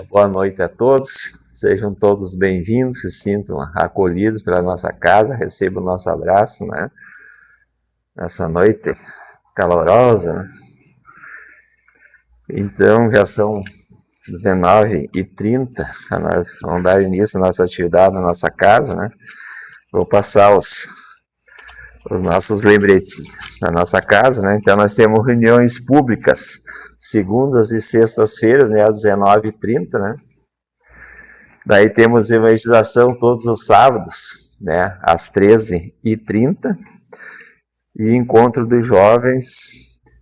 Boa noite a todos, sejam todos bem-vindos, se sintam acolhidos pela nossa casa, recebam o nosso abraço, né? Nessa noite calorosa, né? Então, já são 19h30, nós vamos dar início à nossa atividade na nossa casa, né? Vou passar os nossos lembretes na nossa casa, né? Então, nós temos reuniões públicas, segundas e sextas-feiras, né? Às 19h30, né? Daí temos evangelização todos os sábados, né, às 13h30, e encontro dos jovens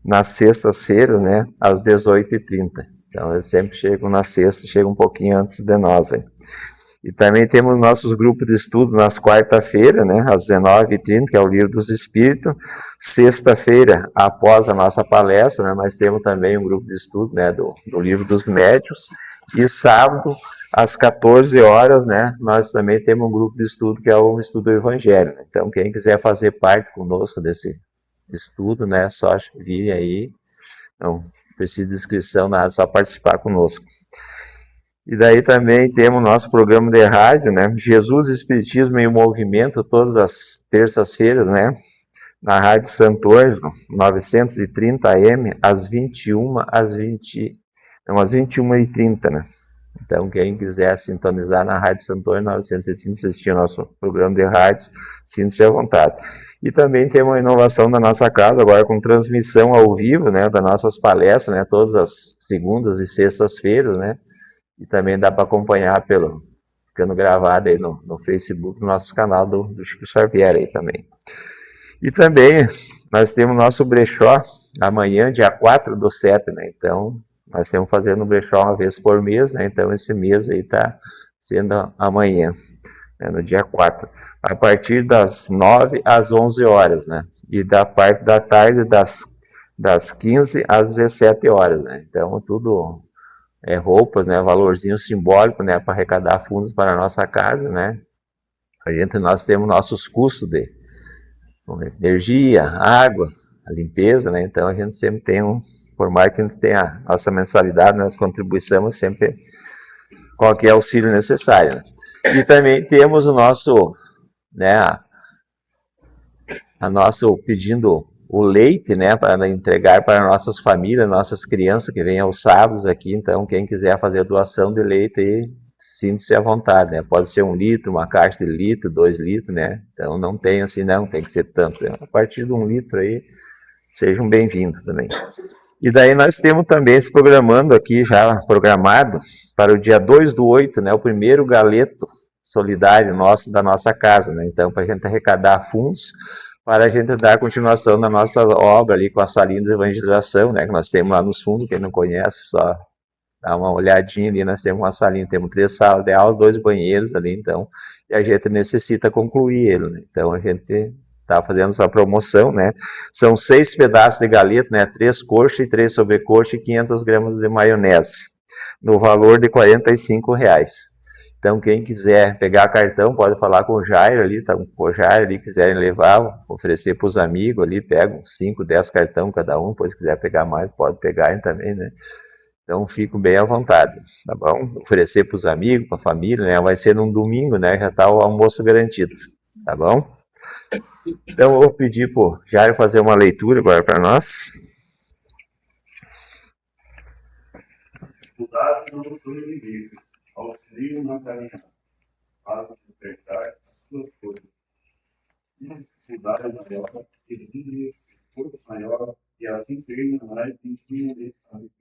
nas sextas-feiras, né, às 18h30. Então, eles sempre chegam na sexta, chegam um pouquinho antes de nós. Hein? E também temos nossos grupos de estudo nas quarta-feiras, né, às 19h30, que é o Livro dos Espíritos. Sexta-feira, após a nossa palestra, né, nós temos também um grupo de estudo, né, do Livro dos Médiuns. E sábado, às 14 horas, né, nós também temos um grupo de estudo que é o estudo do Evangelho. Então, quem quiser fazer parte conosco desse estudo, né, só vir aí. Não precisa de inscrição, nada, só participar conosco. E daí também temos o nosso programa de rádio, né, Jesus, Espiritismo e o Movimento, todas as terças-feiras, né, na Rádio Santo Ângelo, 930 AM, às 21h30, né. Então, quem quiser sintonizar na Rádio Santo Ângelo 930, assistir ao nosso programa de rádio, sinta-se à vontade. E também tem uma inovação da nossa casa, agora com transmissão ao vivo, né, das nossas palestras, né, todas as segundas e sextas-feiras, né, e também dá para acompanhar ficando gravado aí no Facebook, no nosso canal do Chico Xavier aí também. E também nós temos nosso brechó amanhã, dia 4/7, né, então nós estamos fazendo um brechó uma vez por mês, né? Então esse mês aí está sendo amanhã, né? No dia 4, a partir das 9 às 11 horas, né? E da parte da tarde das 15 às 17 horas, né? Então tudo roupas, né? Valorzinho simbólico, né? Para arrecadar fundos para a nossa casa, né? Nós temos nossos custos de energia, água, a limpeza, né? Então a gente sempre tem por mais que a gente tenha a nossa mensalidade, nós contribuímos sempre qualquer auxílio necessário. Né? E também temos o nosso, né, pedindo o leite, né, para entregar para nossas famílias, nossas crianças que vêm aos sábados aqui. Então, quem quiser fazer doação de leite aí, sinta-se à vontade, né? Pode ser 1 litro, uma caixa de litro, 2 litros, né? Então, não tem assim, não, tem que ser tanto. Né? A partir de 1 litro aí, sejam bem-vindos também. E daí nós temos também se programando aqui, já programado, para o dia 2/8, né, o primeiro galeto solidário nosso da nossa casa, né, então para a gente arrecadar fundos, para a gente dar continuação na nossa obra ali com a salinha de evangelização, né, que nós temos lá nos fundos, quem não conhece, só dá uma olhadinha ali, nós temos uma salinha, temos 3 salas de aula, 2 banheiros ali, então, e a gente necessita concluir ele, né, então a gente está fazendo essa promoção, né? São 6 pedaços de galeto, né? 3 coxas e 3 sobrecoxas e 500 gramas de maionese, no valor de R$45. Então, quem quiser pegar cartão, pode falar com o Jair ali, tá? Com o Jair ali, quiserem levar, oferecer para os amigos ali, pegam 5, 10 cartão cada um, depois se quiser pegar mais, pode pegar também, né? Então, fico bem à vontade, tá bom? Oferecer para os amigos, para a família, né? Vai ser num domingo, né? Já está o almoço garantido, tá bom? Então, eu vou pedir para o Jair fazer uma leitura agora para nós. Dificuldades não são inimigos, auxilio na caminhada, faz despertar as suas coisas. Dificuldade maior, exige força maior, e assim firme mais em cima desse saber.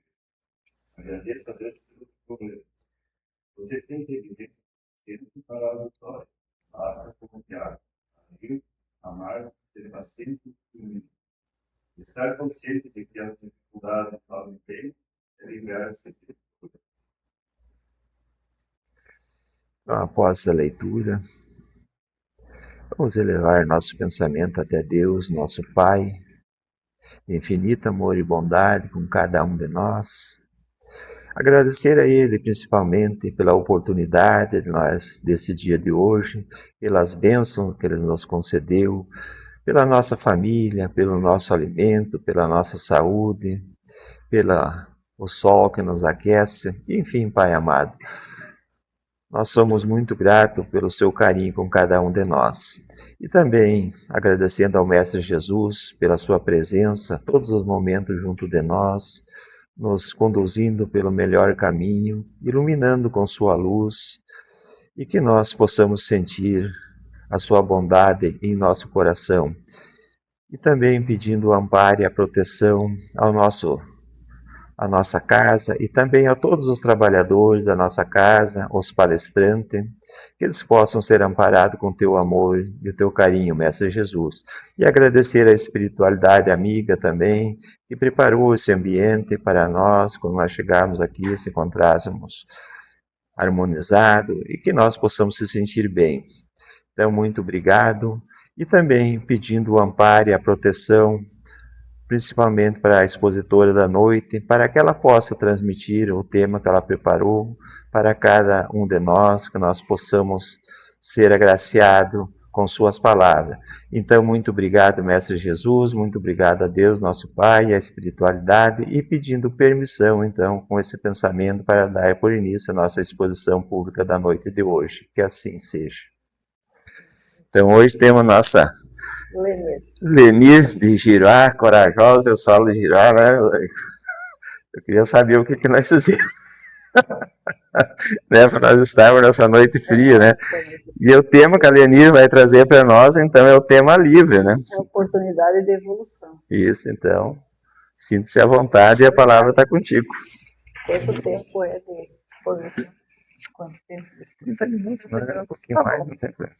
Agradeça a Deus pelos problemas. Você tem inteligência sempre para a vitória. Basta confiar, agir, amar, ser paciente e humilde. Estar consciente de que as dificuldades fazem bem é livrar-se de tudo. Após essa leitura, vamos elevar nosso pensamento até Deus, nosso Pai, de infinito amor e bondade com cada um de nós. Agradecer a Ele, principalmente, pela oportunidade de nós, desse dia de hoje, pelas bênçãos que Ele nos concedeu, pela nossa família, pelo nosso alimento, pela nossa saúde, pela o sol que nos aquece, enfim, Pai amado. Nós somos muito gratos pelo seu carinho com cada um de nós. E também agradecendo ao Mestre Jesus pela sua presença, todos os momentos junto de nós, nos conduzindo pelo melhor caminho, iluminando com sua luz, e que nós possamos sentir a sua bondade em nosso coração. E também pedindo o amparo e a proteção à nossa casa e também a todos os trabalhadores da nossa casa, os palestrantes, que eles possam ser amparados com o teu amor e o teu carinho, Mestre Jesus. E agradecer a espiritualidade amiga também, que preparou esse ambiente para nós, quando nós chegarmos aqui, se encontrássemos harmonizado e que nós possamos se sentir bem. Então, muito obrigado. E também pedindo o amparo e a proteção, principalmente para a expositora da noite, para que ela possa transmitir o tema que ela preparou para cada um de nós, que nós possamos ser agraciados com suas palavras. Então, muito obrigado, Mestre Jesus, muito obrigado a Deus, nosso Pai, a espiritualidade, e pedindo permissão, então, com esse pensamento, para dar por início a nossa exposição pública da noite de hoje. Que assim seja. Então, hoje temos nossa Lenir de Giroá, corajosa, pessoal de Giroá, né? Eu queria saber o que nós fizemos, né? Para nós estarmos nessa noite fria, né? E o tema que a Lenir vai trazer para nós, então, é o tema livre, né? É a oportunidade de evolução. Isso, então, sinta-se à vontade e a palavra está contigo. Quanto tempo é de exposição? Quanto tempo? 30 minutos, mas é um pouquinho mais, não tem problema.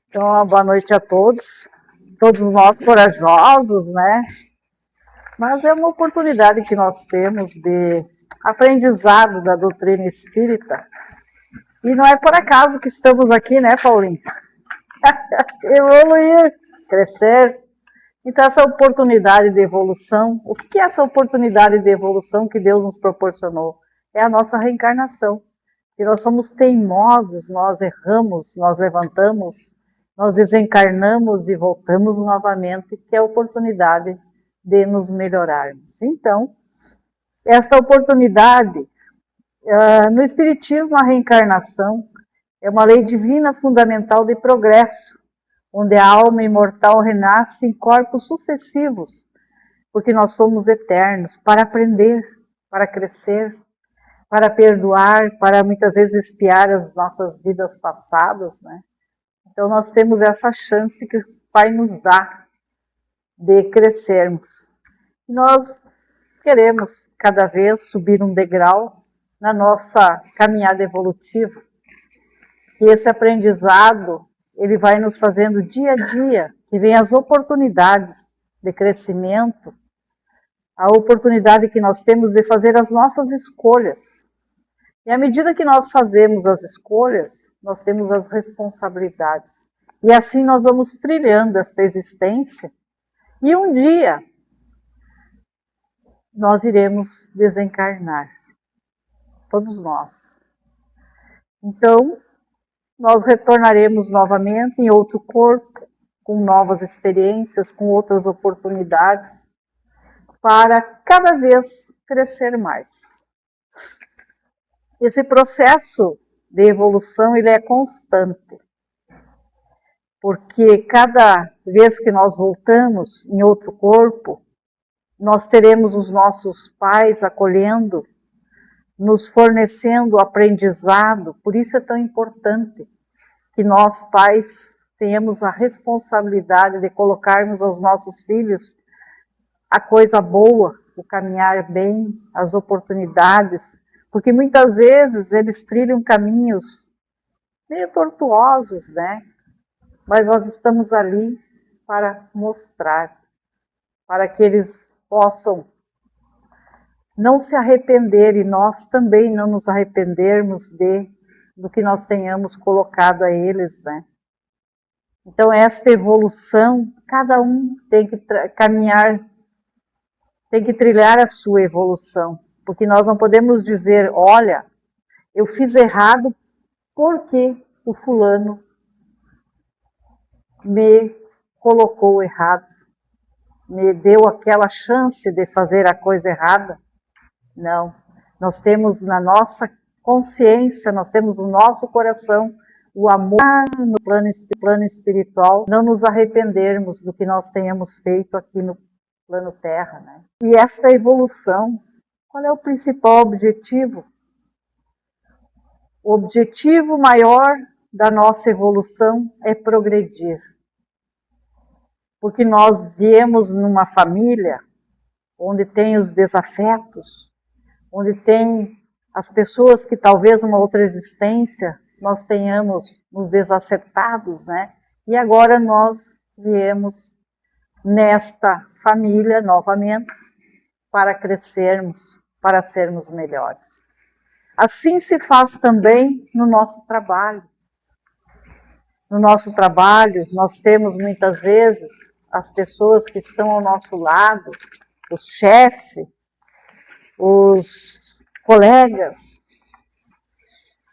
Então, boa noite a todos nós corajosos, né? Mas é uma oportunidade que nós temos de aprendizado da doutrina espírita. E não é por acaso que estamos aqui, né, Paulinho? Evoluir, crescer. Então, essa oportunidade de evolução, o que é essa oportunidade de evolução que Deus nos proporcionou? É a nossa reencarnação. E nós somos teimosos, nós erramos, nós levantamos, nós desencarnamos e voltamos novamente, que é a oportunidade de nos melhorarmos. Então, esta oportunidade, no Espiritismo, a reencarnação é uma lei divina fundamental de progresso, onde a alma imortal renasce em corpos sucessivos, porque nós somos eternos, para aprender, para crescer, para perdoar, para muitas vezes expiar as nossas vidas passadas, né? Então nós temos essa chance que o Pai nos dá de crescermos. Nós queremos cada vez subir um degrau na nossa caminhada evolutiva, que esse aprendizado ele vai nos fazendo dia a dia, que vem as oportunidades de crescimento, a oportunidade que nós temos de fazer as nossas escolhas. E à medida que nós fazemos as escolhas, nós temos as responsabilidades. E assim nós vamos trilhando esta existência. E um dia, nós iremos desencarnar. Todos nós. Então, nós retornaremos novamente em outro corpo, com novas experiências, com outras oportunidades, para cada vez crescer mais. Esse processo de evolução ele é constante, porque cada vez que nós voltamos em outro corpo, nós teremos os nossos pais acolhendo, nos fornecendo aprendizado. Por isso é tão importante que nós, pais, tenhamos a responsabilidade de colocarmos aos nossos filhos a coisa boa, o caminhar bem, as oportunidades, porque muitas vezes eles trilham caminhos meio tortuosos, né? Mas nós estamos ali para mostrar, para que eles possam não se arrepender e nós também não nos arrependermos do que nós tenhamos colocado a eles, né? Então esta evolução, cada um tem que caminhar, tem que trilhar a sua evolução, porque nós não podemos dizer, olha, eu fiz errado porque o fulano me colocou errado, me deu aquela chance de fazer a coisa errada. Não. Nós temos na nossa consciência, nós temos no nosso coração o amor no plano espiritual, não nos arrependermos do que nós tenhamos feito aqui no plano terra, né? E esta evolução, qual é o principal objetivo? O objetivo maior da nossa evolução é progredir. Porque nós viemos numa família onde tem os desafetos, onde tem as pessoas que talvez numa outra existência nós tenhamos nos desacertados, né? E agora nós viemos nesta família novamente para crescermos, para sermos melhores. Assim se faz também no nosso trabalho. No nosso trabalho, nós temos muitas vezes as pessoas que estão ao nosso lado, os chefes, os colegas,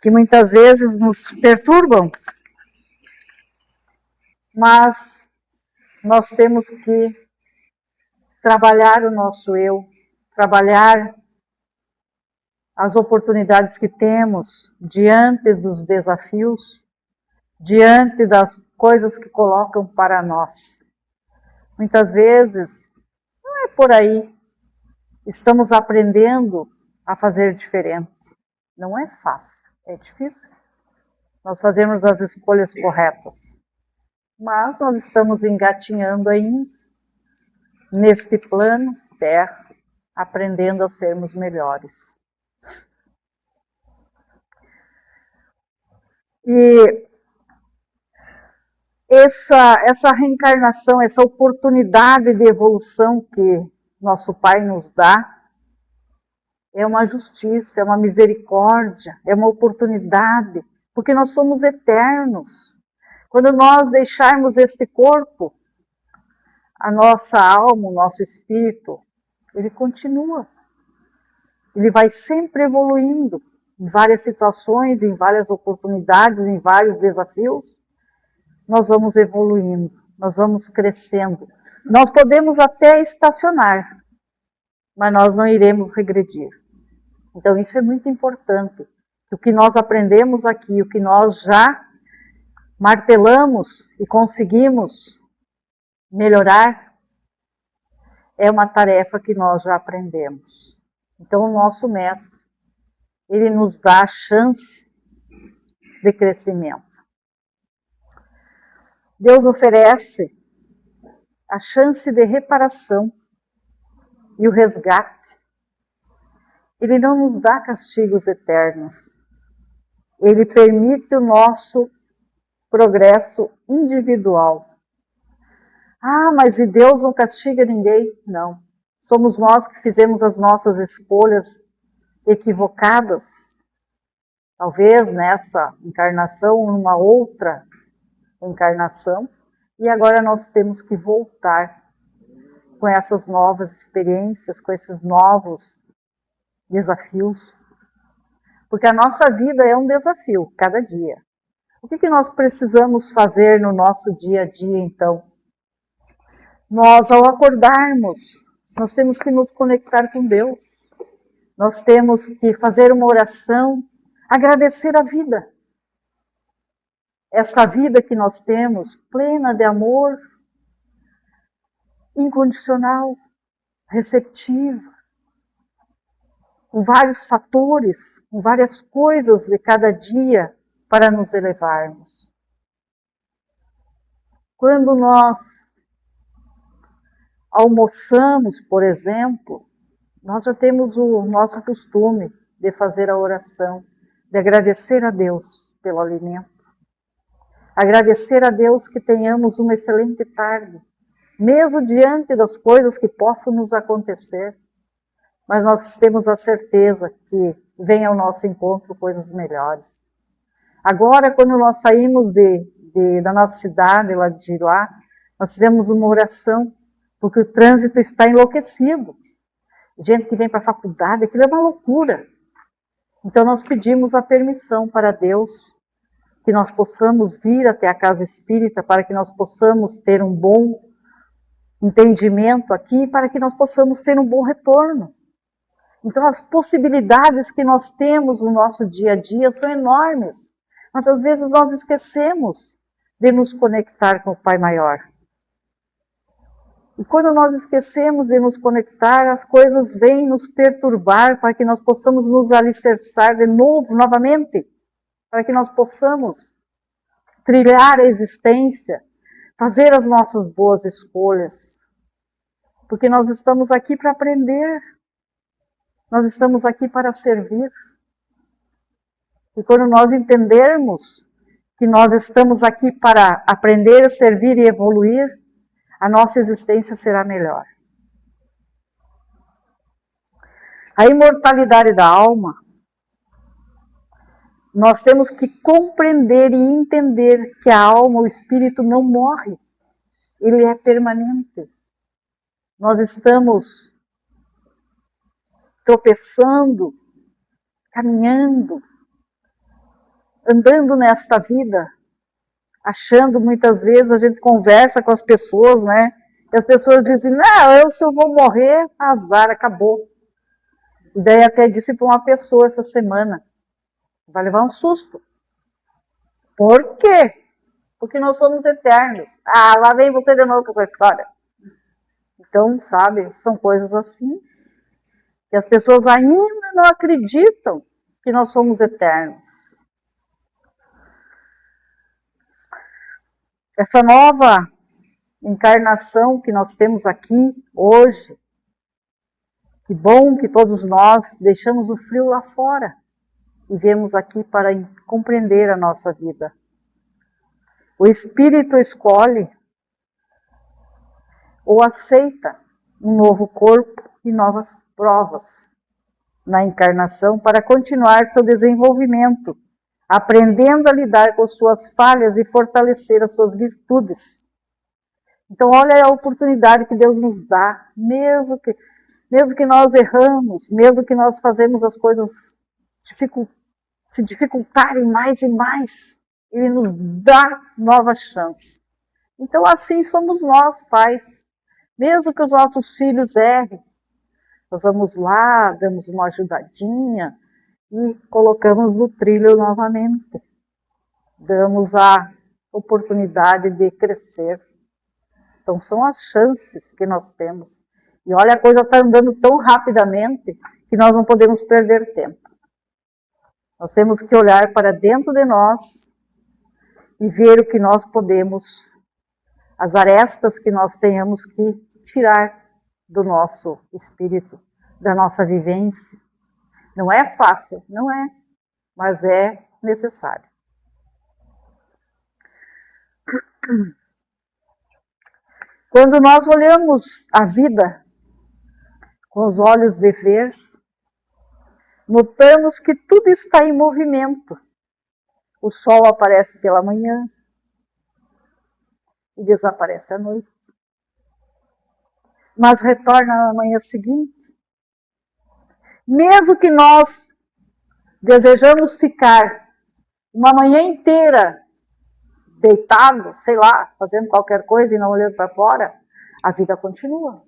que muitas vezes nos perturbam, mas nós temos que trabalhar o nosso eu, trabalhar as oportunidades que temos diante dos desafios, diante das coisas que colocam para nós. Muitas vezes, não é por aí, estamos aprendendo a fazer diferente. Não é fácil, é difícil nós fazermos as escolhas corretas. Mas nós estamos engatinhando ainda neste plano terra, aprendendo a sermos melhores. E essa reencarnação, essa oportunidade de evolução que nosso Pai nos dá, é uma justiça, é uma misericórdia, é uma oportunidade, porque nós somos eternos. Quando nós deixarmos este corpo, a nossa alma, o nosso espírito, ele continua. Ele vai sempre evoluindo em várias situações, em várias oportunidades, em vários desafios. Nós vamos evoluindo, nós vamos crescendo. Nós podemos até estacionar, mas nós não iremos regredir. Então isso é muito importante. O que nós aprendemos aqui, o que nós já martelamos e conseguimos melhorar, é uma tarefa que nós já aprendemos. Então o nosso mestre, ele nos dá a chance de crescimento. Deus oferece a chance de reparação e o resgate. Ele não nos dá castigos eternos. Ele permite o nosso progresso individual. Ah, mas e Deus não castiga ninguém? Não. Somos nós que fizemos as nossas escolhas equivocadas. Talvez nessa encarnação ou numa outra encarnação. E agora nós temos que voltar com essas novas experiências, com esses novos desafios. Porque a nossa vida é um desafio, cada dia. O que nós precisamos fazer no nosso dia a dia, então? Nós, ao acordarmos, nós temos que nos conectar com Deus. Nós temos que fazer uma oração, agradecer a vida. Esta vida que nós temos, plena de amor, incondicional, receptiva, com vários fatores, com várias coisas de cada dia para nos elevarmos. Quando nós almoçamos, por exemplo, nós já temos o nosso costume de fazer a oração, de agradecer a Deus pelo alimento. Agradecer a Deus que tenhamos uma excelente tarde, mesmo diante das coisas que possam nos acontecer. Mas nós temos a certeza que vem ao nosso encontro coisas melhores. Agora, quando nós saímos da nossa cidade, lá de Giruá, nós fizemos uma oração, porque o trânsito está enlouquecido. Gente que vem para a faculdade, aquilo é uma loucura. Então nós pedimos a permissão para Deus, que nós possamos vir até a casa espírita, para que nós possamos ter um bom entendimento aqui, para que nós possamos ter um bom retorno. Então as possibilidades que nós temos no nosso dia a dia são enormes, mas às vezes nós esquecemos de nos conectar com o Pai Maior. E quando nós esquecemos de nos conectar, as coisas vêm nos perturbar para que nós possamos nos alicerçar de novo, novamente, para que nós possamos trilhar a existência, fazer as nossas boas escolhas. Porque nós estamos aqui para aprender, nós estamos aqui para servir. E quando nós entendermos que nós estamos aqui para aprender, servir e evoluir, a nossa existência será melhor. A imortalidade da alma, nós temos que compreender e entender que a alma, o espírito não morre, ele é permanente. Nós estamos tropeçando, caminhando, andando nesta vida, achando muitas vezes, a gente conversa com as pessoas, né? E as pessoas dizem, não, se eu vou morrer, azar, acabou. E daí até disse para uma pessoa essa semana, vai levar um susto. Por quê? Porque nós somos eternos. Ah, lá vem você de novo com essa história. Então, sabe, são coisas assim, que as pessoas ainda não acreditam que nós somos eternos. Essa nova encarnação que nós temos aqui hoje, que bom que todos nós deixamos o frio lá fora e viemos aqui para compreender a nossa vida. O Espírito escolhe ou aceita um novo corpo e novas provas na encarnação para continuar seu desenvolvimento, aprendendo a lidar com suas falhas e fortalecer as suas virtudes. Então, olha a oportunidade que Deus nos dá, mesmo que nós erramos, mesmo que nós fazemos as coisas se dificultarem mais e mais, Ele nos dá nova chance. Então, assim somos nós, pais. Mesmo que os nossos filhos errem, nós vamos lá, damos uma ajudadinha e colocamos no trilho novamente. Damos a oportunidade de crescer. Então são as chances que nós temos. E olha, a coisa está andando tão rapidamente que nós não podemos perder tempo. Nós temos que olhar para dentro de nós e ver o que nós podemos, as arestas que nós tenhamos que tirar do nosso espírito, da nossa vivência. Não é fácil, não é, mas é necessário. Quando nós olhamos a vida com os olhos de ver, notamos que tudo está em movimento. O sol aparece pela manhã e desaparece à noite, mas retorna na manhã seguinte. Mesmo que nós desejamos ficar uma manhã inteira deitado, sei lá, fazendo qualquer coisa e não olhando para fora, a vida continua.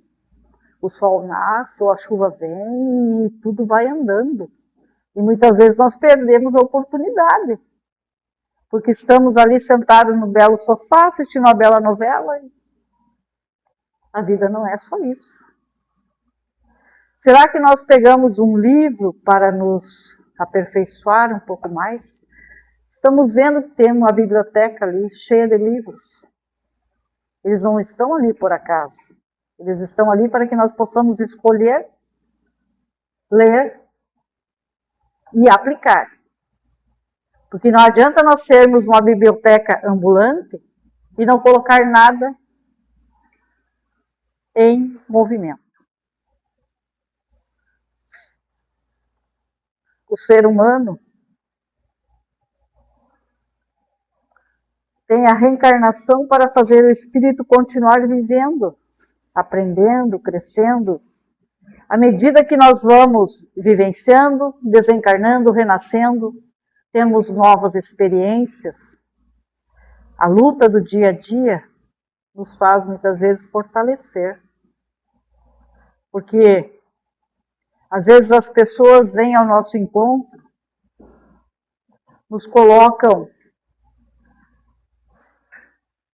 O sol nasce, ou a chuva vem e tudo vai andando. E muitas vezes nós perdemos a oportunidade, porque estamos ali sentados no belo sofá, assistindo uma bela novela. A vida não é só isso. Será que nós pegamos um livro para nos aperfeiçoar um pouco mais? Estamos vendo que tem uma biblioteca ali cheia de livros. Eles não estão ali por acaso. Eles estão ali para que nós possamos escolher, ler e aplicar. Porque não adianta nós sermos uma biblioteca ambulante e não colocar nada em movimento. O ser humano tem a reencarnação para fazer o espírito continuar vivendo, aprendendo, crescendo. À medida que nós vamos vivenciando, desencarnando, renascendo, temos novas experiências. A luta do dia a dia nos faz muitas vezes fortalecer. Porque Às vezes as pessoas vêm ao nosso encontro, nos colocam,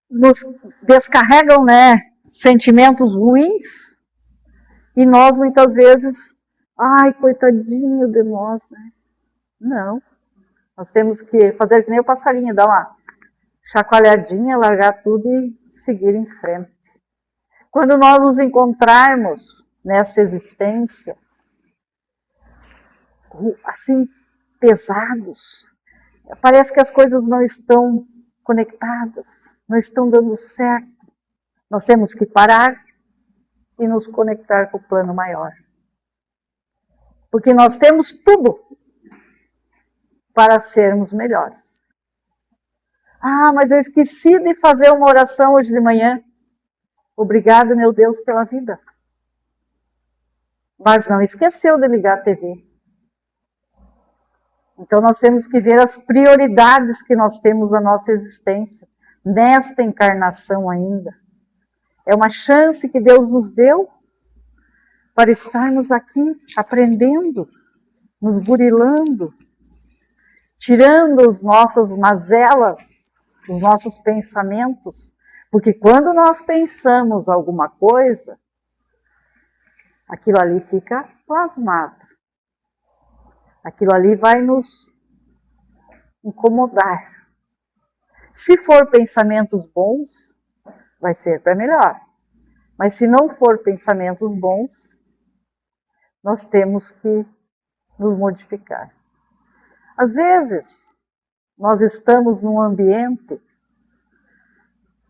nos descarregam, né, sentimentos ruins, e nós muitas vezes, ai, coitadinho de nós, né? Não, nós temos que fazer que nem o passarinho, dar uma chacoalhadinha, largar tudo e seguir em frente. Quando nós nos encontrarmos nesta existência, assim, pesados, parece que as coisas não estão conectadas, não estão dando certo. Nós temos que parar e nos conectar com o plano maior. Porque nós temos tudo para sermos melhores. Ah, mas eu esqueci de fazer uma oração hoje de manhã. Obrigado, meu Deus, pela vida. Mas não esqueceu de ligar a TV. Então nós temos que ver as prioridades que nós temos na nossa existência, nesta encarnação ainda. É uma chance que Deus nos deu para estarmos aqui aprendendo, nos burilando, tirando as nossas mazelas, os nossos pensamentos, porque quando nós pensamos alguma coisa, aquilo ali fica plasmado. Aquilo ali vai nos incomodar. Se for pensamentos bons, vai ser para melhor. Mas se não for pensamentos bons, nós temos que nos modificar. Às vezes, nós estamos num ambiente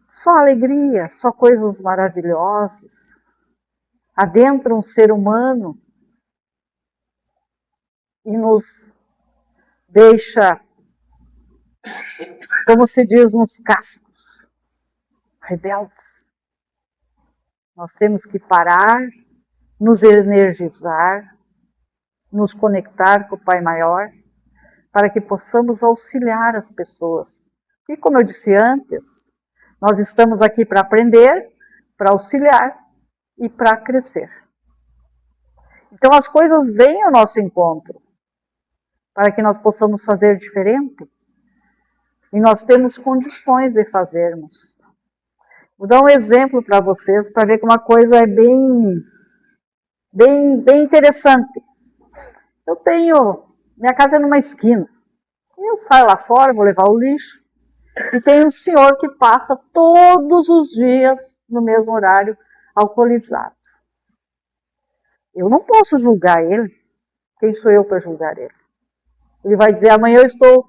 só alegria, só coisas maravilhosas. Adentra um ser humano e nos deixa, como se diz, nos cascos, rebeldes. Nós temos que parar, nos energizar, nos conectar com o Pai Maior, para que possamos auxiliar as pessoas. E como eu disse antes, nós estamos aqui para aprender, para auxiliar e para crescer. Então as coisas vêm ao nosso encontro, para que nós possamos fazer diferente. E nós temos condições de fazermos. Vou dar um exemplo para vocês, para ver que uma coisa é bem interessante. Minha casa é numa esquina. Eu saio lá fora, vou levar o lixo. E tem um senhor que passa todos os dias, no mesmo horário, alcoolizado. Eu não posso julgar ele. Quem sou eu para julgar ele? Ele vai dizer, amanhã eu estou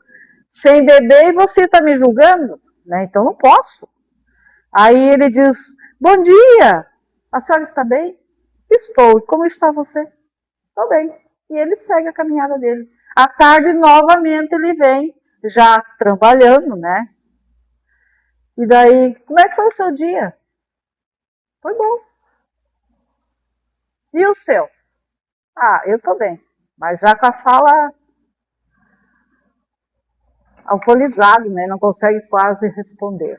sem beber e você está me julgando? Né? Então não posso. Aí ele diz, bom dia, a senhora está bem? Estou, e como está você? Estou bem. E ele segue a caminhada dele. À tarde, novamente, ele vem, já trabalhando, né? E daí, como é que foi o seu dia? Foi bom. E o seu? Ah, eu estou bem. Mas já com a fala alcoolizado, né? Não consegue quase responder.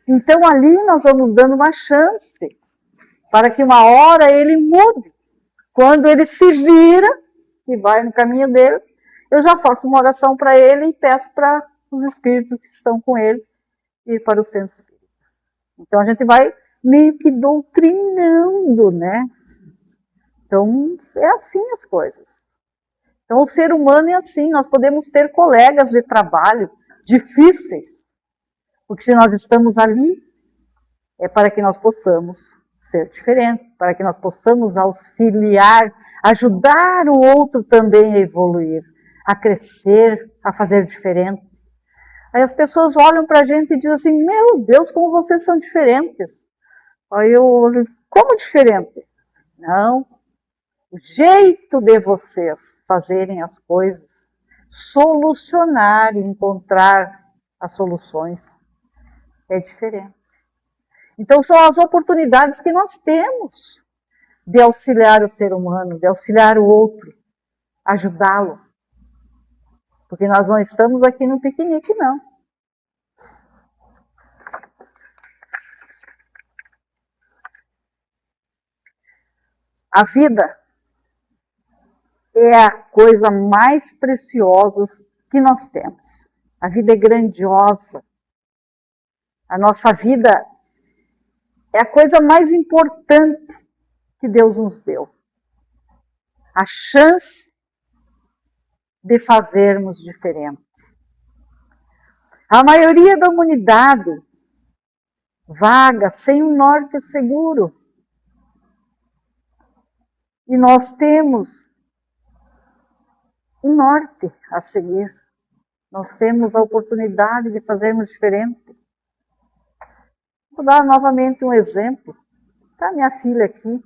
Então ali nós vamos dando uma chance para que uma hora ele mude. Quando ele se vira e vai no caminho dele, eu já faço uma oração para ele e peço para os espíritos que estão com ele ir para o centro espírita. Então a gente vai meio que doutrinando, né? Então é assim as coisas. Então o ser humano é assim, nós podemos ter colegas de trabalho difíceis, porque se nós estamos ali, é para que nós possamos ser diferentes, para que nós possamos auxiliar, ajudar o outro também a evoluir, a crescer, a fazer diferente. Aí as pessoas olham para a gente e dizem assim, meu Deus, como vocês são diferentes. Aí eu olho, como diferente? Não, o jeito de vocês fazerem as coisas, solucionar e encontrar as soluções é diferente. Então são as oportunidades que nós temos de auxiliar o ser humano, de auxiliar o outro, ajudá-lo. Porque nós não estamos aqui no piquenique, não. A vida é a coisa mais preciosa que nós temos. A vida é grandiosa. A nossa vida é a coisa mais importante que Deus nos deu. A chance de fazermos diferente. A maioria da humanidade vaga sem um norte seguro. E nós temos um norte a seguir. Nós temos a oportunidade de fazermos diferente. Vou dar novamente um exemplo. Está minha filha aqui.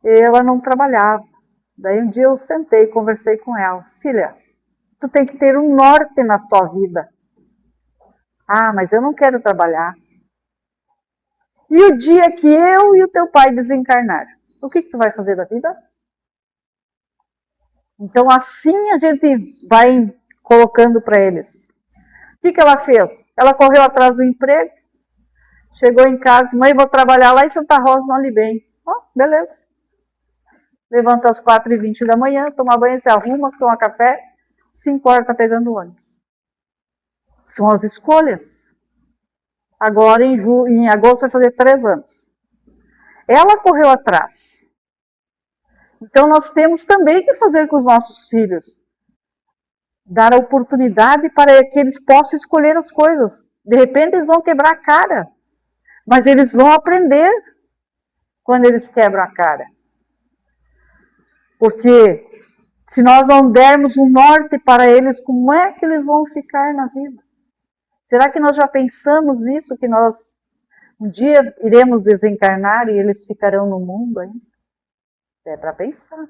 Ela não trabalhava. Daí um dia eu sentei e conversei com ela. Filha, tu tem que ter um norte na tua vida. Ah, mas eu não quero trabalhar. E o dia que eu e o teu pai desencarnar, o que tu vai fazer da vida? Então assim a gente vai colocando para eles. O que ela fez? Ela correu atrás do emprego, chegou em casa, mãe, vou trabalhar lá em Santa Rosa, no Alibem. Beleza. Levanta às 4h20 da manhã, toma banho, se arruma, toma café, 5 horas está pegando o ônibus. São as escolhas. Agora em agosto vai fazer 3 anos. Ela correu atrás. Então nós temos também que fazer com os nossos filhos. Dar a oportunidade para que eles possam escolher as coisas. De repente eles vão quebrar a cara. Mas eles vão aprender quando eles quebram a cara. Porque se nós não dermos um norte para eles, como é que eles vão ficar na vida? Será que nós já pensamos nisso, que nós um dia iremos desencarnar e eles ficarão no mundo ainda? É para pensar.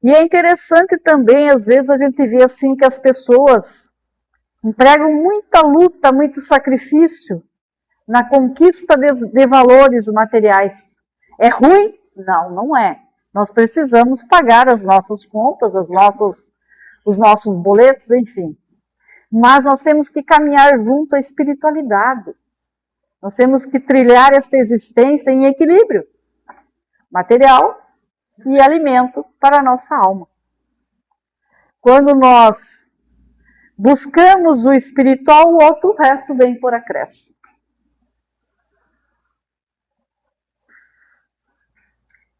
E é interessante também, às vezes, a gente vê assim que as pessoas empregam muita luta, muito sacrifício na conquista de valores materiais. É ruim? Não, não é. Nós precisamos pagar as nossas contas, os nossos boletos, enfim. Mas nós temos que caminhar junto à espiritualidade. Nós temos que trilhar esta existência em equilíbrio material e alimento para a nossa alma. Quando nós buscamos o espiritual, o resto vem por acréscimo.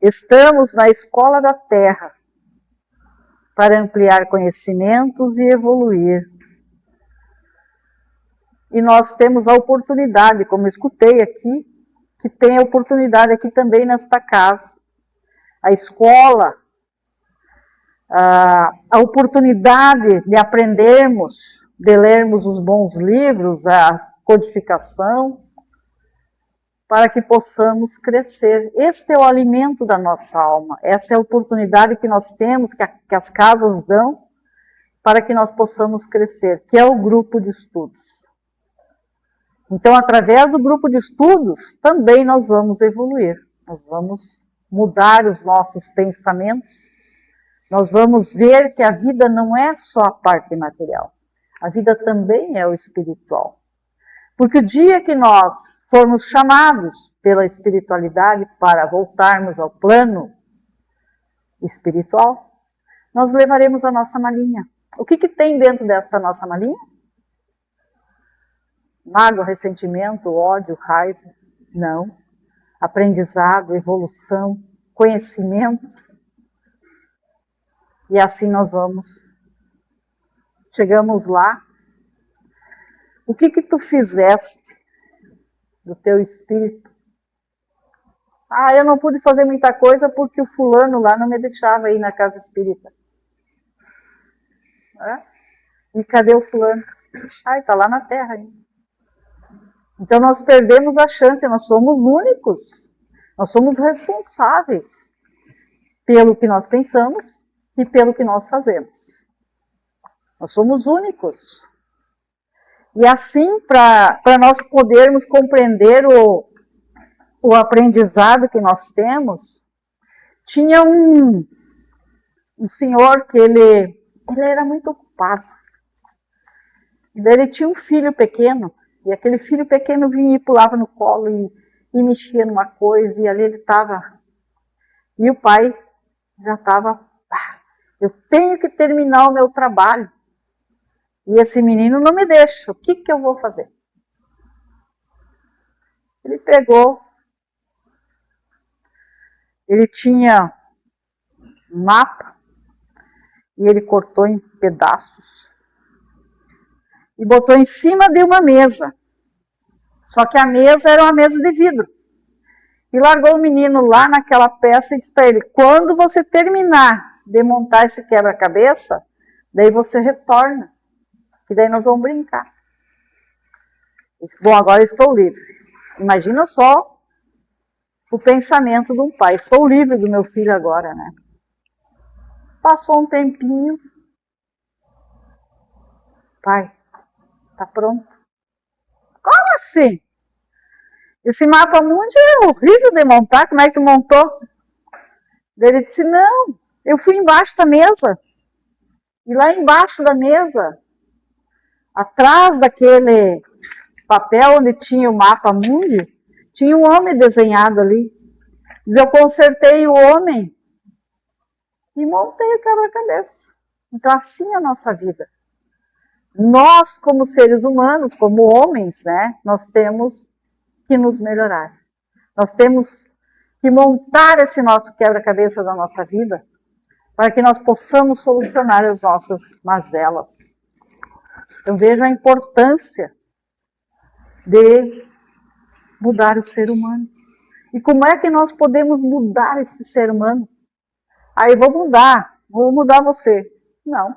Estamos na escola da Terra para ampliar conhecimentos e evoluir. E nós temos a oportunidade, como eu escutei aqui, que tem a oportunidade aqui também nesta casa. A escola, a oportunidade de aprendermos, de lermos os bons livros, a codificação, para que possamos crescer. Este é o alimento da nossa alma. Esta é a oportunidade que nós temos, que as casas dão, para que nós possamos crescer, que é o grupo de estudos. Então, através do grupo de estudos, também nós vamos evoluir. Nós vamos mudar os nossos pensamentos. Nós vamos ver que a vida não é só a parte material. A vida também é o espiritual. Porque o dia que nós formos chamados pela espiritualidade para voltarmos ao plano espiritual, nós levaremos a nossa malinha. O que tem dentro desta nossa malinha? Mágoa, ressentimento, ódio, raiva? Não. Aprendizado, evolução, conhecimento. E assim nós vamos. Chegamos lá. O que tu fizeste do teu espírito? Ah, eu não pude fazer muita coisa porque o fulano lá não me deixava ir na casa espírita. E cadê o fulano? Ah, está lá na terra ainda. Então nós perdemos a chance, nós somos únicos. Nós somos responsáveis pelo que nós pensamos e pelo que nós fazemos. Nós somos únicos. E assim, para nós podermos compreender o aprendizado que nós temos, tinha um senhor que ele era muito ocupado. E daí ele tinha um filho pequeno, e aquele filho pequeno vinha e pulava no colo e mexia numa coisa, e ali ele estava. E o pai já estava, eu tenho que terminar o meu trabalho. E esse menino não me deixa, o que eu vou fazer? Ele pegou, ele tinha um mapa, e ele cortou em pedaços, e botou em cima de uma mesa. Só que a mesa era uma mesa de vidro. E largou o menino lá naquela peça e disse para ele, quando você terminar de montar esse quebra-cabeça, daí você retorna, que daí nós vamos brincar. Eu disse, bom, agora eu estou livre. Imagina só o pensamento de um pai, estou livre do meu filho agora, né? Passou um tempinho, pai, tá pronto. Como assim? Esse mapa mundi é horrível de montar, como é que tu montou? Ele disse, não, eu fui embaixo da mesa. E lá embaixo da mesa, atrás daquele papel onde tinha o mapa mundi, tinha um homem desenhado ali. Diz, eu consertei o homem e montei o quebra-cabeça. Então assim é a nossa vida. Nós, como seres humanos, como homens, né, nós temos que nos melhorar. Nós temos que montar esse nosso quebra-cabeça da nossa vida para que nós possamos solucionar as nossas mazelas. Então veja a importância de mudar o ser humano. E como é que nós podemos mudar esse ser humano? Aí vou mudar você. Não,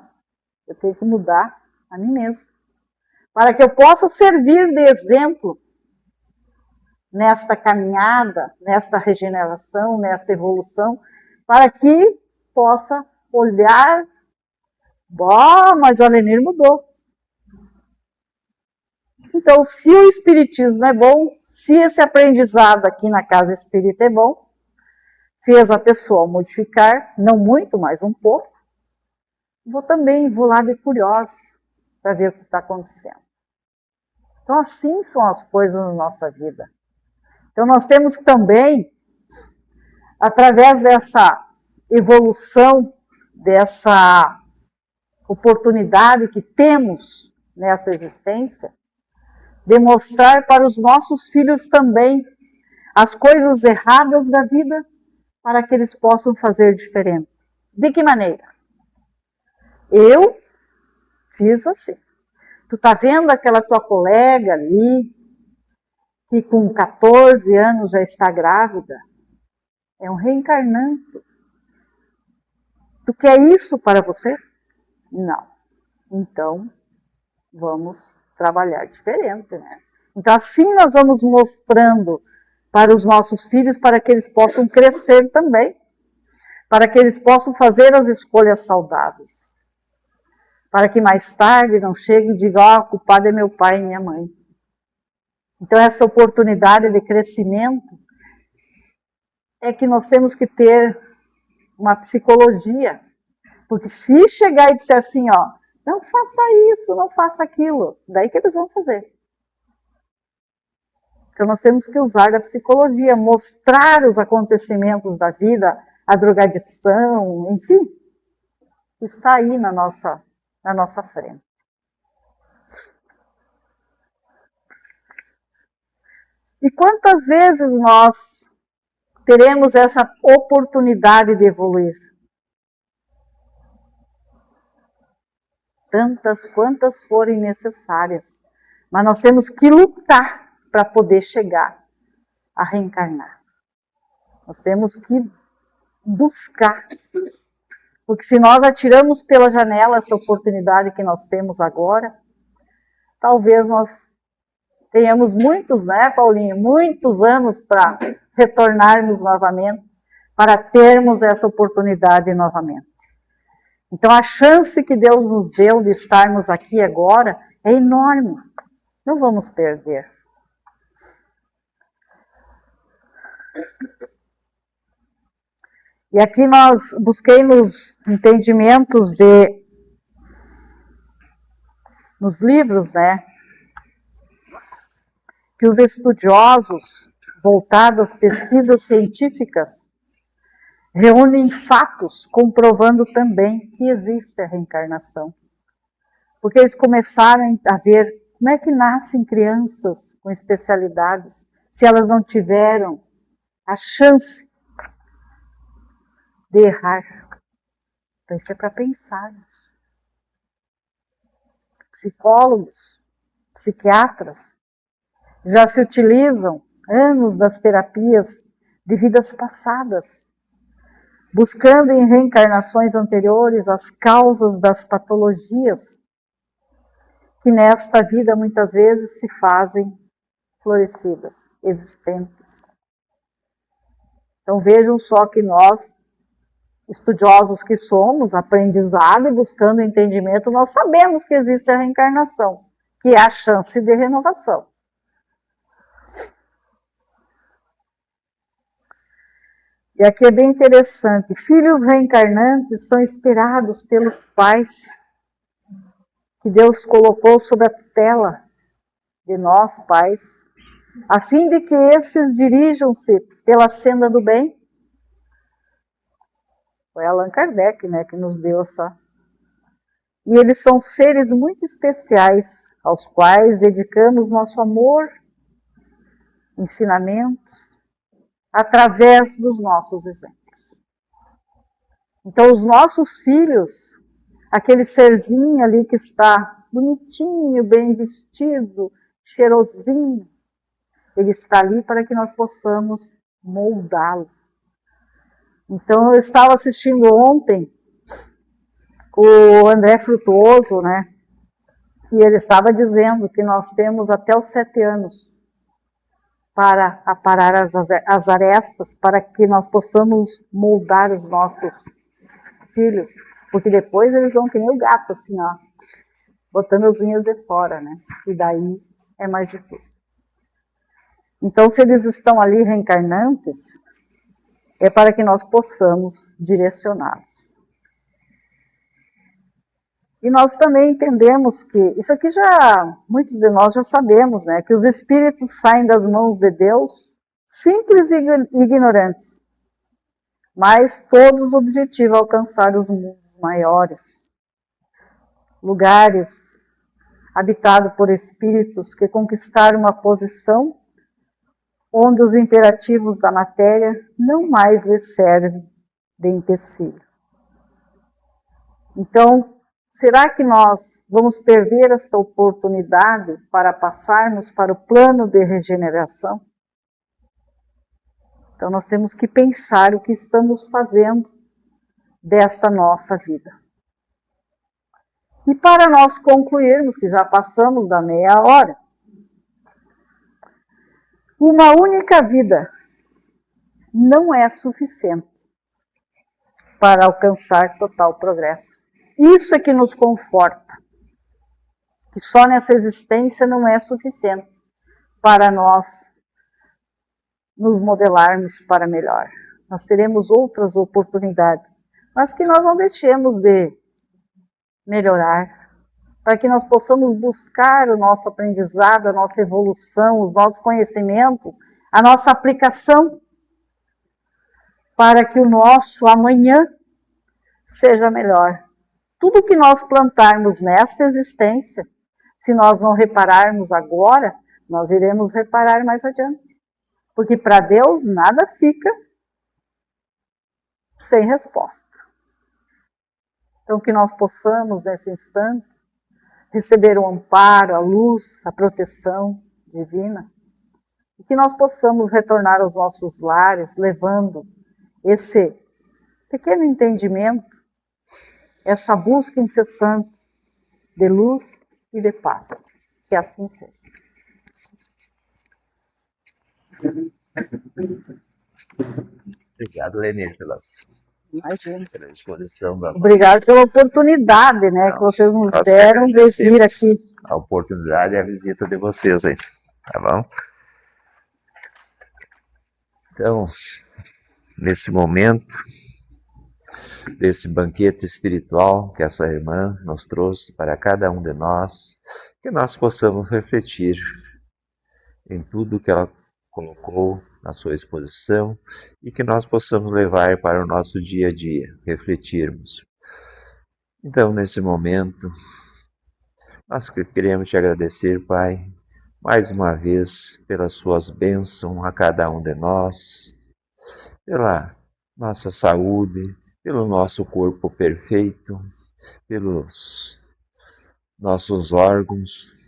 eu tenho que mudar a mim mesmo. Para que eu possa servir de exemplo nesta caminhada, nesta regeneração, nesta evolução, para que possa olhar, mas o Alenir mudou. Então, se o espiritismo é bom, se esse aprendizado aqui na Casa Espírita é bom, fez a pessoa modificar, não muito, mas um pouco, vou lá de curiosa para ver o que está acontecendo. Então, assim são as coisas na nossa vida. Então, nós temos também, através dessa evolução, dessa oportunidade que temos nessa existência, demonstrar para os nossos filhos também as coisas erradas da vida, para que eles possam fazer diferente. De que maneira? Eu fiz assim. Tu tá vendo aquela tua colega ali, que com 14 anos já está grávida? É um reencarnante. Tu quer isso para você? Não. Então, vamos trabalhar diferente, né? Então, assim nós vamos mostrando para os nossos filhos, para que eles possam crescer também, para que eles possam fazer as escolhas saudáveis, para que mais tarde não chegue e diga, o culpado é meu pai e minha mãe. Então, essa oportunidade de crescimento é que nós temos que ter uma psicologia, porque se chegar e disser assim, não faça isso, não faça aquilo, daí que eles vão fazer. Então nós temos que usar da psicologia, mostrar os acontecimentos da vida, a drogadição, enfim, está aí na nossa frente. E quantas vezes nós teremos essa oportunidade de evoluir? Tantas quantas forem necessárias. Mas nós temos que lutar para poder chegar a reencarnar. Nós temos que buscar. Porque se nós atiramos pela janela essa oportunidade que nós temos agora, talvez nós tenhamos muitos, né, Paulinho? Muitos anos para retornarmos novamente, para termos essa oportunidade novamente. Então, a chance que Deus nos deu de estarmos aqui agora é enorme. Não vamos perder. E aqui busquei nos entendimentos nos livros, né, que os estudiosos voltado às pesquisas científicas, reúnem fatos comprovando também que existe a reencarnação. Porque eles começaram a ver como é que nascem crianças com especialidades, se elas não tiveram a chance de errar. Então isso é para pensar. Psicólogos, psiquiatras, já se utilizam anos das terapias de vidas passadas, buscando em reencarnações anteriores as causas das patologias que nesta vida muitas vezes se fazem florescidas, existentes. Então vejam só que nós, estudiosos que somos, aprendizado e buscando entendimento, nós sabemos que existe a reencarnação, que é a chance de renovação. E aqui é bem interessante, filhos reencarnantes são esperados pelos pais que Deus colocou sob a tutela de nós, pais, a fim de que esses dirijam-se pela senda do bem. Foi Allan Kardec, né, que nos deu essa. E eles são seres muito especiais, aos quais dedicamos nosso amor, ensinamentos, através dos nossos exemplos. Então, os nossos filhos, aquele serzinho ali que está bonitinho, bem vestido, cheirosinho, ele está ali para que nós possamos moldá-lo. Então, eu estava assistindo ontem o André Frutuoso, né? E ele estava dizendo que nós temos até os 7 anos para aparar as arestas, para que nós possamos moldar os nossos filhos, porque depois eles vão que nem o gato, assim, ó, botando as unhas de fora, né? E daí é mais difícil. Então, se eles estão ali reencarnantes, é para que nós possamos direcioná-los. E nós também entendemos que, isso aqui já, muitos de nós já sabemos, né? Que os espíritos saem das mãos de Deus, simples e ignorantes, mas todos objetivam alcançar os mundos maiores, lugares habitados por espíritos que conquistaram uma posição onde os imperativos da matéria não mais lhes servem de empecilho. Então, será que nós vamos perder esta oportunidade para passarmos para o plano de regeneração? Então nós temos que pensar o que estamos fazendo desta nossa vida. E para nós concluirmos, que já passamos da meia hora, uma única vida não é suficiente para alcançar total progresso. Isso é que nos conforta, que só nessa existência não é suficiente para nós nos modelarmos para melhor. Nós teremos outras oportunidades, mas que nós não deixemos de melhorar, para que nós possamos buscar o nosso aprendizado, a nossa evolução, os nossos conhecimentos, a nossa aplicação, para que o nosso amanhã seja melhor. Tudo que nós plantarmos nesta existência, se nós não repararmos agora, nós iremos reparar mais adiante. Porque para Deus nada fica sem resposta. Então que nós possamos, nesse instante, receber o amparo, a luz, a proteção divina. E que nós possamos retornar aos nossos lares, levando esse pequeno entendimento, essa busca incessante de luz e de paz. Que assim seja. Obrigado, Lenir, pela exposição. Obrigado pela oportunidade, né, que vocês nos deram de vir aqui. A oportunidade é a visita de vocês aí, tá bom? Então, nesse momento, desse banquete espiritual que essa irmã nos trouxe para cada um de nós, que nós possamos refletir em tudo que ela colocou na sua exposição e que nós possamos levar para o nosso dia a dia, refletirmos. Então, nesse momento, nós queremos te agradecer, Pai, mais uma vez pelas suas bênçãos a cada um de nós, pela nossa saúde, pelo nosso corpo perfeito, pelos nossos órgãos,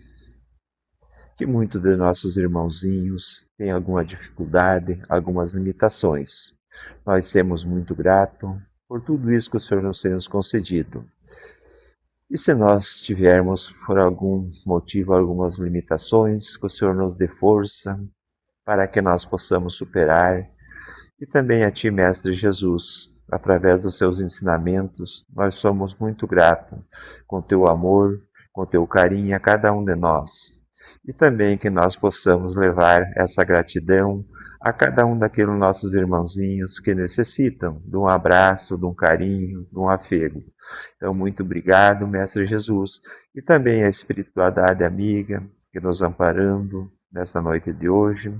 que muitos de nossos irmãozinhos têm alguma dificuldade, algumas limitações. Nós somos muito gratos por tudo isso que o Senhor nos tem nos concedido. E se nós tivermos, por algum motivo, algumas limitações, que o Senhor nos dê força para que nós possamos superar. E também a Ti, Mestre Jesus, através dos Seus ensinamentos, nós somos muito gratos com Teu amor, com Teu carinho a cada um de nós. E também que nós possamos levar essa gratidão a cada um daqueles nossos irmãozinhos que necessitam de um abraço, de um carinho, de um afego. Então, muito obrigado, Mestre Jesus, e também a espiritualidade amiga que nos amparando nessa noite de hoje,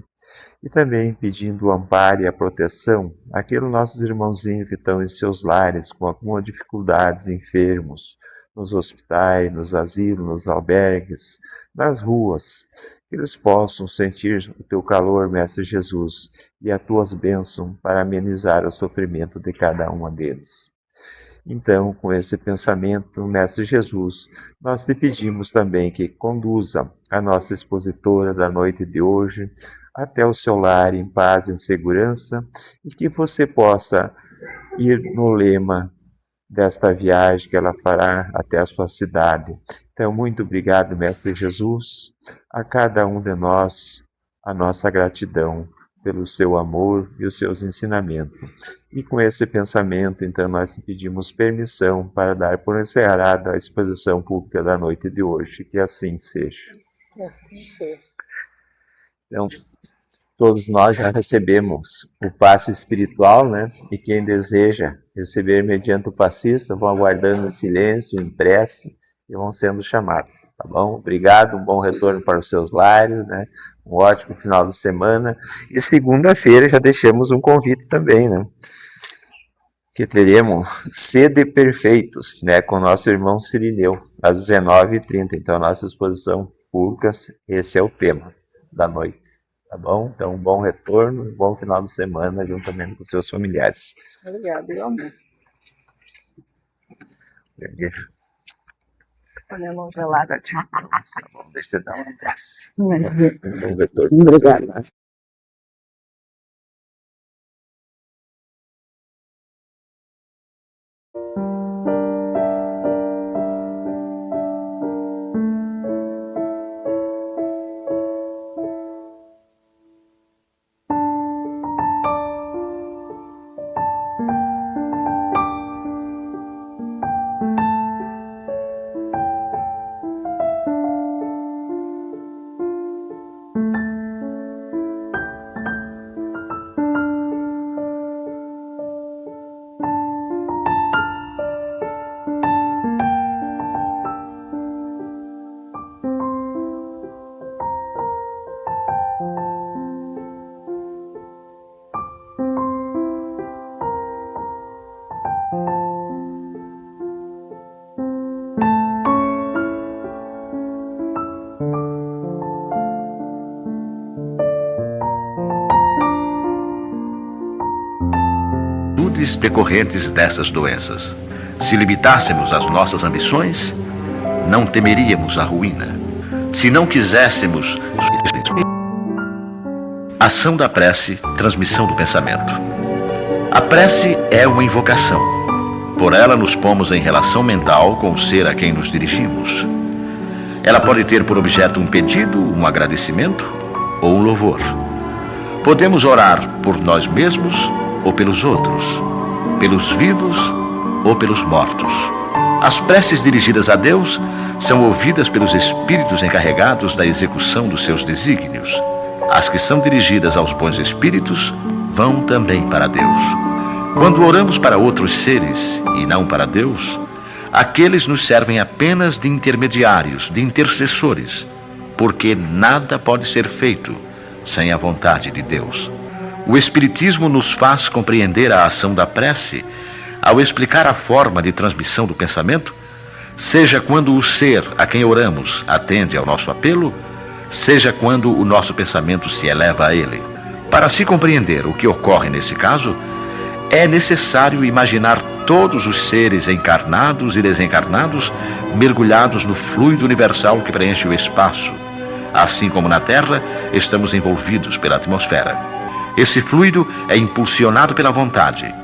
e também pedindo o amparo e a proteção àqueles nossos irmãozinhos que estão em seus lares com algumas dificuldades, enfermos, nos hospitais, nos asilos, nos albergues, nas ruas, que eles possam sentir o Teu calor, Mestre Jesus, e as Tuas bênçãos para amenizar o sofrimento de cada uma deles. Então, com esse pensamento, Mestre Jesus, nós te pedimos também que conduza a nossa expositora da noite de hoje até o seu lar em paz e em segurança, e que você possa ir no lema desta viagem que ela fará até a sua cidade. Então, muito obrigado, Mestre Jesus, a cada um de nós, a nossa gratidão pelo seu amor e os seus ensinamentos. E com esse pensamento, então, nós pedimos permissão para dar por encerrada a exposição pública da noite de hoje. Que assim seja. Que assim seja. Então, todos nós já recebemos o passe espiritual, né? E quem deseja receber mediante o passista, vão aguardando em silêncio, em prece, e vão sendo chamados, tá bom? Obrigado, um bom retorno para os seus lares, né? Um ótimo final de semana. E segunda-feira já deixamos um convite também, né? Que teremos Sede Perfeitos, né? Com o nosso irmão Cirineu, às 19h30. Então, nossa exposição pública, esse é o tema da noite. Tá bom? Então, um bom retorno, um bom final de semana, juntamente com seus familiares. Obrigada, igualmente. Olha, gelado. Tá bom, deixa eu dar um abraço. Mas, Um bom retorno. obrigada. Decorrentes dessas doenças. Se limitássemos às nossas ambições, não temeríamos a ruína. Se não quiséssemos ação da prece, transmissão do pensamento. A prece é uma invocação. Por ela nos pomos em relação mental com o ser a quem nos dirigimos. Ela pode ter por objeto um pedido, um agradecimento ou um louvor. Podemos orar por nós mesmos ou pelos outros, pelos vivos ou pelos mortos. As preces dirigidas a Deus são ouvidas pelos espíritos encarregados da execução dos seus desígnios. As que são dirigidas aos bons espíritos vão também para Deus. Quando oramos para outros seres e não para Deus, aqueles nos servem apenas de intermediários, de intercessores, porque nada pode ser feito sem a vontade de Deus. O Espiritismo nos faz compreender a ação da prece ao explicar a forma de transmissão do pensamento, seja quando o ser a quem oramos atende ao nosso apelo, seja quando o nosso pensamento se eleva a ele. Para se compreender o que ocorre nesse caso, é necessário imaginar todos os seres encarnados e desencarnados mergulhados no fluido universal que preenche o espaço. Assim como na Terra, estamos envolvidos pela atmosfera. Esse fluido é impulsionado pela vontade,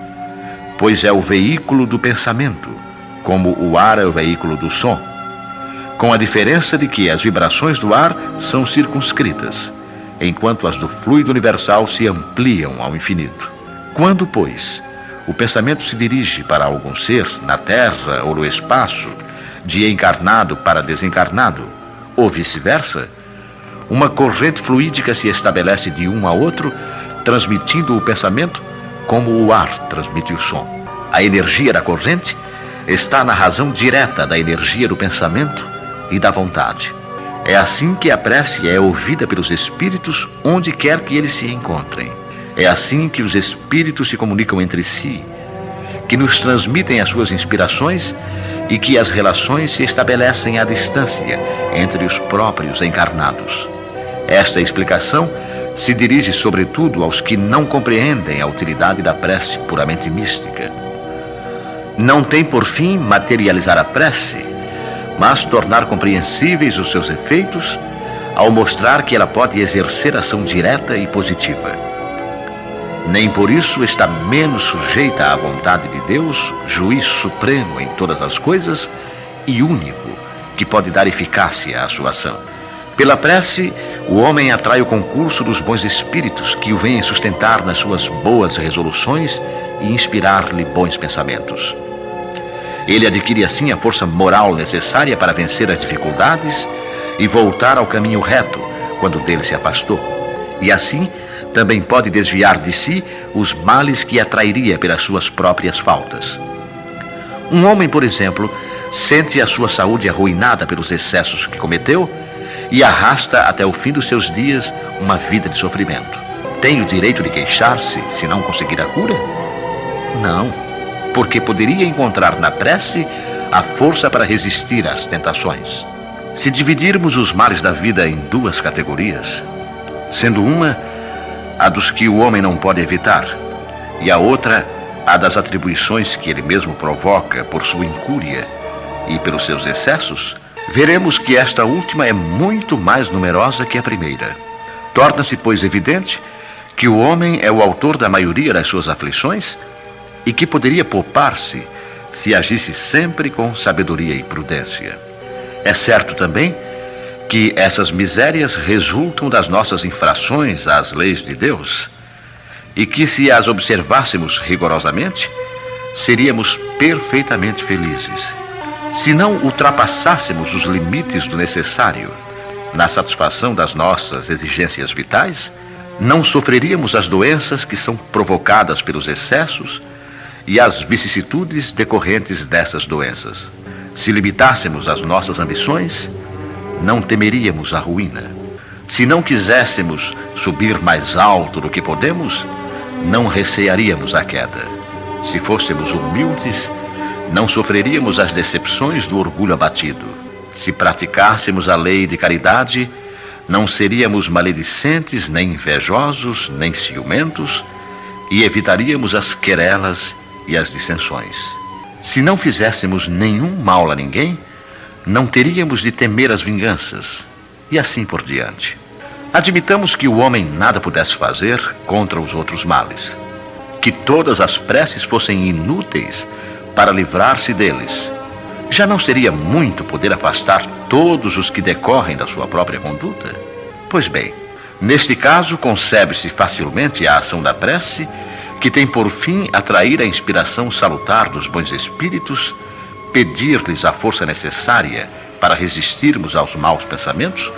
pois é o veículo do pensamento, como o ar é o veículo do som, com a diferença de que as vibrações do ar são circunscritas, enquanto as do fluido universal se ampliam ao infinito. Quando, pois, o pensamento se dirige para algum ser, na Terra ou no espaço, de encarnado para desencarnado, ou vice-versa, uma corrente fluídica se estabelece de um a outro, transmitindo o pensamento como o ar transmite o som. A energia da corrente está na razão direta da energia do pensamento e da vontade. É assim que a prece é ouvida pelos espíritos onde quer que eles se encontrem. É assim que os espíritos se comunicam entre si, que nos transmitem as suas inspirações e que as relações se estabelecem à distância entre os próprios encarnados. Esta explicação se dirige sobretudo aos que não compreendem a utilidade da prece puramente mística. Não tem por fim materializar a prece, mas tornar compreensíveis os seus efeitos ao mostrar que ela pode exercer ação direta e positiva. Nem por isso está menos sujeita à vontade de Deus, juiz supremo em todas as coisas e único, que pode dar eficácia à sua ação. Pela prece, o homem atrai o concurso dos bons espíritos que o vêm sustentar nas suas boas resoluções e inspirar-lhe bons pensamentos. Ele adquire assim a força moral necessária para vencer as dificuldades e voltar ao caminho reto quando dele se afastou. E assim também pode desviar de si os males que atrairia pelas suas próprias faltas. Um homem, por exemplo, sente a sua saúde arruinada pelos excessos que cometeu e arrasta até o fim dos seus dias uma vida de sofrimento. Tem o direito de queixar-se se não conseguir a cura? Não, porque poderia encontrar na prece a força para resistir às tentações. Se dividirmos os males da vida em duas categorias, sendo uma a dos que o homem não pode evitar, e a outra a das atribuições que ele mesmo provoca por sua incúria e pelos seus excessos, veremos que esta última é muito mais numerosa que a primeira. Torna-se, pois, evidente que o homem é o autor da maioria das suas aflições e que poderia poupar-se se agisse sempre com sabedoria e prudência. É certo também que essas misérias resultam das nossas infrações às leis de Deus e que, se as observássemos rigorosamente, seríamos perfeitamente felizes. Se não ultrapassássemos os limites do necessário na satisfação das nossas exigências vitais, não sofreríamos as doenças que são provocadas pelos excessos e as vicissitudes decorrentes dessas doenças. Se limitássemos as nossas ambições, não temeríamos a ruína. Se não quiséssemos subir mais alto do que podemos, não recearíamos a queda. Se fôssemos humildes, não sofreríamos as decepções do orgulho abatido. Se praticássemos a lei de caridade, não seríamos maledicentes, nem invejosos, nem ciumentos, e evitaríamos as querelas e as dissensões. Se não fizéssemos nenhum mal a ninguém, não teríamos de temer as vinganças, e assim por diante. Admitamos que o homem nada pudesse fazer contra os outros males, que todas as preces fossem inúteis para livrar-se deles. Já não seria muito poder afastar todos os que decorrem da sua própria conduta? Pois bem, neste caso concebe-se facilmente a ação da prece, que tem por fim atrair a inspiração salutar dos bons espíritos, pedir-lhes a força necessária para resistirmos aos maus pensamentos,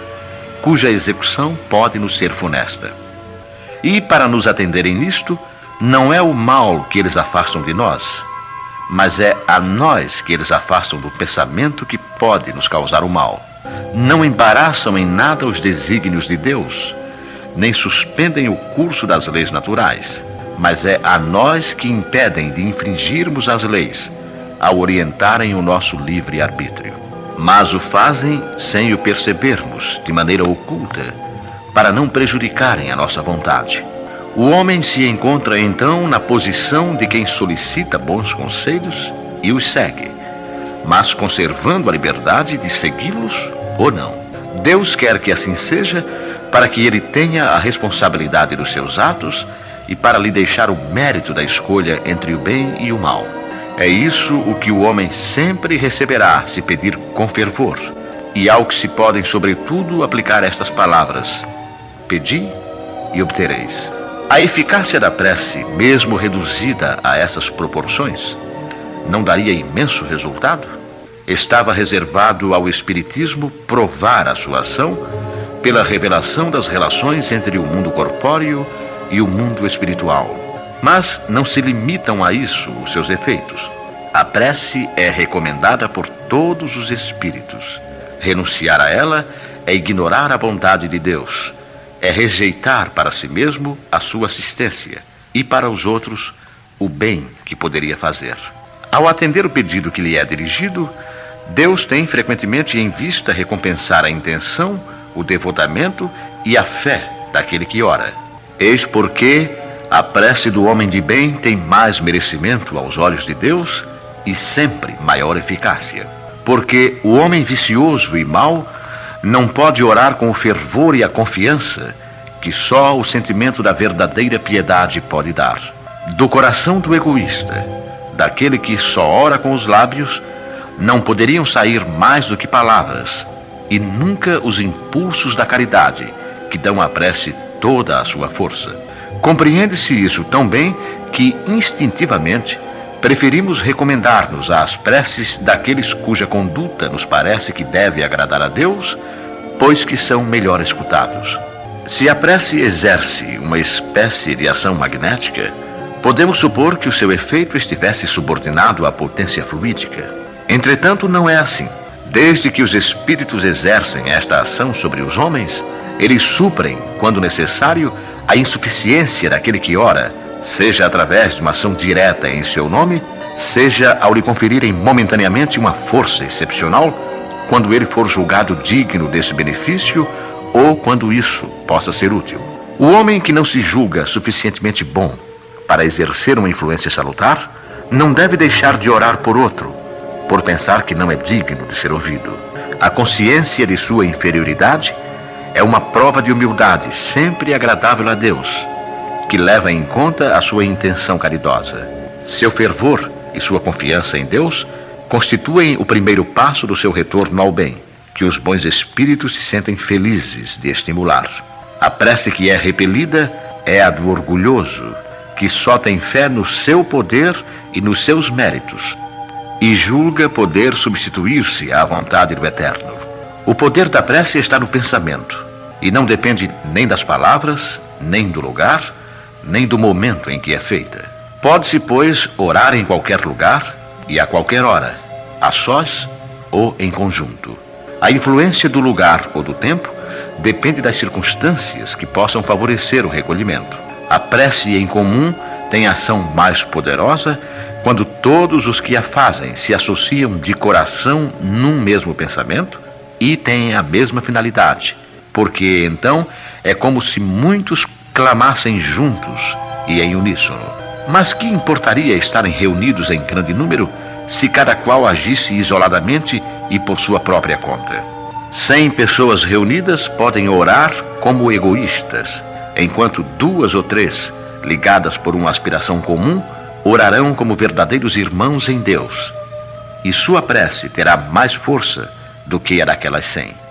cuja execução pode nos ser funesta. E para nos atenderem nisto, não é o mal que eles afastam de nós, mas é a nós que eles afastam do pensamento que pode nos causar o mal. Não embaraçam em nada os desígnios de Deus, nem suspendem o curso das leis naturais, mas é a nós que impedem de infringirmos as leis, ao orientarem o nosso livre-arbítrio. Mas o fazem sem o percebermos, de maneira oculta, para não prejudicarem a nossa vontade. O homem se encontra então na posição de quem solicita bons conselhos e os segue, mas conservando a liberdade de segui-los ou não. Deus quer que assim seja, para que ele tenha a responsabilidade dos seus atos e para lhe deixar o mérito da escolha entre o bem e o mal. É isso o que o homem sempre receberá se pedir com fervor, e ao que se podem, sobretudo, aplicar estas palavras: pedi e obtereis. A eficácia da prece, mesmo reduzida a essas proporções, não daria imenso resultado? Estava reservado ao Espiritismo provar a sua ação pela revelação das relações entre o mundo corpóreo e o mundo espiritual. Mas não se limitam a isso os seus efeitos. A prece é recomendada por todos os espíritos. Renunciar a ela é ignorar a bondade de Deus, é rejeitar para si mesmo a sua assistência e para os outros o bem que poderia fazer. Ao atender o pedido que lhe é dirigido, Deus tem frequentemente em vista recompensar a intenção, o devotamento e a fé daquele que ora. Eis porque a prece do homem de bem tem mais merecimento aos olhos de Deus e sempre maior eficácia. Porque o homem vicioso e mau não pode orar com o fervor e a confiança que só o sentimento da verdadeira piedade pode dar. Do coração do egoísta, daquele que só ora com os lábios, não poderiam sair mais do que palavras, e nunca os impulsos da caridade, que dão à prece toda a sua força. Compreende-se isso tão bem que, instintivamente, preferimos recomendar-nos às preces daqueles cuja conduta nos parece que deve agradar a Deus, pois que são melhor escutados. Se a prece exerce uma espécie de ação magnética, podemos supor que o seu efeito estivesse subordinado à potência fluídica. Entretanto, não é assim. Desde que os espíritos exercem esta ação sobre os homens, eles suprem, quando necessário, a insuficiência daquele que ora, seja através de uma ação direta em seu nome, seja ao lhe conferirem momentaneamente uma força excepcional, quando ele for julgado digno desse benefício ou quando isso possa ser útil. O homem que não se julga suficientemente bom para exercer uma influência salutar, não deve deixar de orar por outro, por pensar que não é digno de ser ouvido. A consciência de sua inferioridade é uma prova de humildade sempre agradável a Deus, que leva em conta a sua intenção caridosa. Seu fervor e sua confiança em Deus constituem o primeiro passo do seu retorno ao bem, que os bons espíritos se sentem felizes de estimular. A prece que é repelida é a do orgulhoso, que só tem fé no seu poder e nos seus méritos, e julga poder substituir-se à vontade do Eterno. O poder da prece está no pensamento, e não depende nem das palavras, nem do lugar, nem do momento em que é feita. Pode-se, pois, orar em qualquer lugar e a qualquer hora, a sós ou em conjunto. A influência do lugar ou do tempo depende das circunstâncias que possam favorecer o recolhimento. A prece em comum tem ação mais poderosa quando todos os que a fazem se associam de coração num mesmo pensamento e têm a mesma finalidade, porque então é como se muitos clamassem juntos e em uníssono. Mas que importaria estarem reunidos em grande número se cada qual agisse isoladamente e por sua própria conta? 100 pessoas reunidas podem orar como egoístas, enquanto 2 ou 3, ligadas por uma aspiração comum, orarão como verdadeiros irmãos em Deus, e sua prece terá mais força do que a daquelas 100.